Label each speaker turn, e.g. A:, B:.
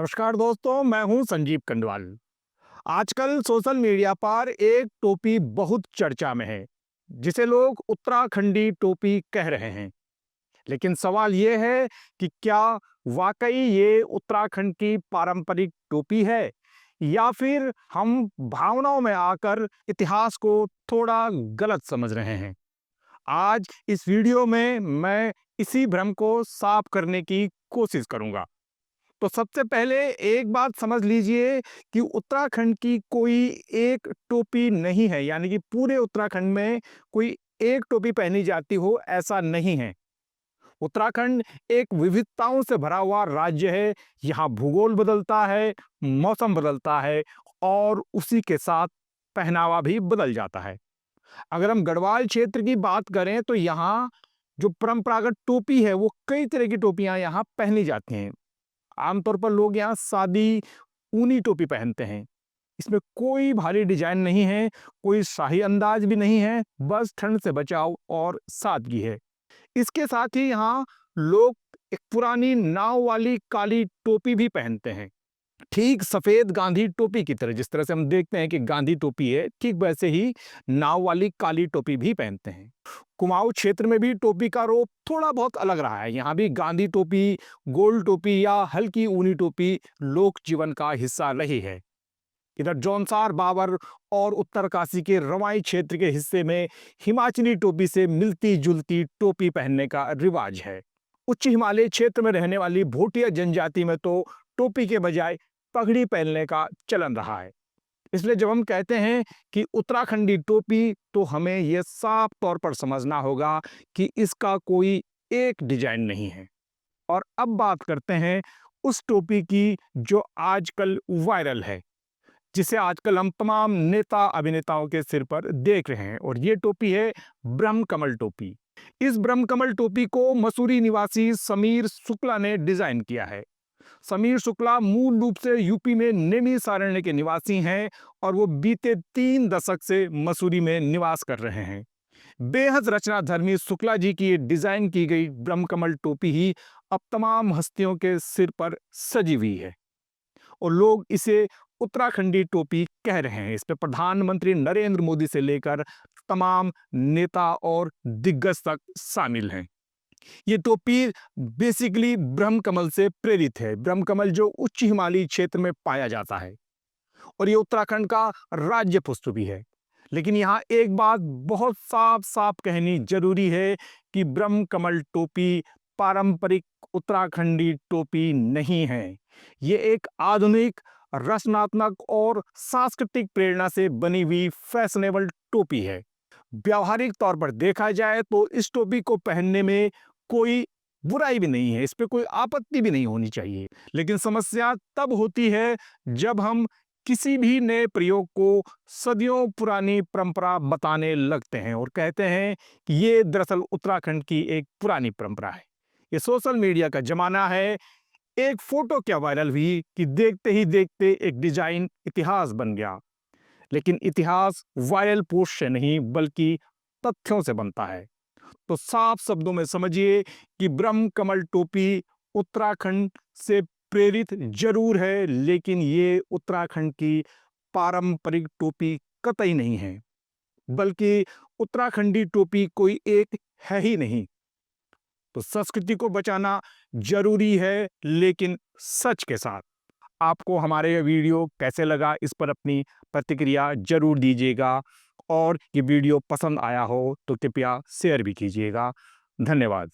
A: नमस्कार दोस्तों, मैं हूं संजीव कंडवाल। आजकल सोशल मीडिया पर एक टोपी बहुत चर्चा में है, जिसे लोग उत्तराखंडी टोपी कह रहे हैं। लेकिन सवाल ये है कि क्या वाकई ये उत्तराखंड की पारंपरिक टोपी है, या फिर हम भावनाओं में आकर इतिहास को थोड़ा गलत समझ रहे हैं। आज इस वीडियो में मैं इसी भ्रम को साफ करने की कोशिश करूंगा। तो सबसे पहले एक बात समझ लीजिए कि उत्तराखंड की कोई एक टोपी नहीं है, यानी कि पूरे उत्तराखंड में कोई एक टोपी पहनी जाती हो, ऐसा नहीं है। उत्तराखंड एक विविधताओं से भरा हुआ राज्य है। यहाँ भूगोल बदलता है, मौसम बदलता है और उसी के साथ पहनावा भी बदल जाता है। अगर हम गढ़वाल क्षेत्र की बात करें तो यहाँ जो परंपरागत टोपी है, वो कई तरह की टोपियाँ यहाँ पहनी जाती हैं। आमतौर पर लोग यहाँ सादी ऊनी टोपी पहनते हैं। इसमें कोई भारी डिजाइन नहीं है, कोई शाही अंदाज भी नहीं है, बस ठंड से बचाव और सादगी है। इसके साथ ही यहाँ लोग एक पुरानी नाव वाली काली टोपी भी पहनते हैं, ठीक सफेद गांधी टोपी की तरह। जिस तरह से हम देखते हैं कि गांधी टोपी है, ठीक वैसे ही नाव वाली काली टोपी भी पहनते हैं। कुमाऊं क्षेत्र में भी टोपी का रूप थोड़ा बहुत अलग रहा है। यहाँ भी गांधी टोपी, गोल टोपी या हल्की ऊनी टोपी लोक जीवन का हिस्सा रही है। इधर जौनसार, बाबर और उत्तरकाशी के रवाई क्षेत्र के हिस्से में हिमाचली टोपी से मिलती जुलती टोपी पहनने का रिवाज है। उच्च हिमालय क्षेत्र में रहने वाली भोटिया जनजाति में तो टोपी के बजाय पगड़ी पहनने का चलन रहा है। इसलिए जब हम कहते हैं कि उत्तराखंडी टोपी, तो हमें यह साफ तौर पर समझना होगा कि इसका कोई एक डिजाइन नहीं है। और अब बात करते हैं उस टोपी की जो आजकल वायरल है, जिसे आजकल हम तमाम नेता अभिनेताओं के सिर पर देख रहे हैं। और ये टोपी है ब्रह्मकमल टोपी। इस ब्रह्मकमल टोपी को मसूरी निवासी समीर शुक्ला ने डिजाइन किया है। समीर शुक्ला मूल रूप से यूपी में नैमिषारण्य के निवासी हैं और वो बीते 3 दशक से मसूरी में निवास कर रहे हैं। बेहद रचनाधर्मी शुक्ला जी की डिजाइन की गई ब्रह्मकमल टोपी ही अब तमाम हस्तियों के सिर पर सजी हुई है और लोग इसे उत्तराखंडी टोपी कह रहे हैं। इस पे प्रधानमंत्री नरेंद्र मोदी से लेकर तमाम नेता और दिग्गज तक शामिल हैं। ये टोपी बेसिकली ब्रह्मकमल से प्रेरित है। ब्रह्मकमल जो उच्च हिमालयी क्षेत्र में पाया जाता है और ये उत्तराखंड का राज्य पुष्प भी है। लेकिन यहाँ एक बात बहुत साफ साफ कहनी जरूरी है कि ब्रह्मकमल टोपी पारंपरिक उत्तराखंडी टोपी नहीं है। ये एक आधुनिक, रचनात्मक और सांस्कृतिक प्रेरणा से बनी हुई फैशनेबल टोपी है। व्यावहारिक तौर पर देखा जाए तो इस टोपी को पहनने में कोई बुराई भी नहीं है, इस पे कोई आपत्ति भी नहीं होनी चाहिए। लेकिन समस्या तब होती है जब हम किसी भी नए प्रयोग को सदियों पुरानी परंपरा बताने लगते हैं और कहते हैं कि ये दरअसल उत्तराखंड की एक पुरानी परंपरा है। ये सोशल मीडिया का जमाना है। एक फोटो क्या वायरल हुई कि देखते ही देखते एक डिजाइन इतिहास बन गया। लेकिन इतिहास वायरल पोस्ट से नहीं बल्कि तथ्यों से बनता है। तो साफ शब्दों में समझिए कि ब्रह्मकमल टोपी उत्तराखंड से प्रेरित जरूर है, लेकिन ये उत्तराखंड की पारंपरिक टोपी कतई नहीं है, बल्कि उत्तराखंडी टोपी कोई एक है ही नहीं। तो संस्कृति को बचाना जरूरी है, लेकिन सच के साथ। आपको हमारे ये वीडियो कैसे लगा, इस पर अपनी प्रतिक्रिया जरूर दीजिएगा और ये वीडियो पसंद आया हो तो कृपया शेयर भी कीजिएगा। धन्यवाद।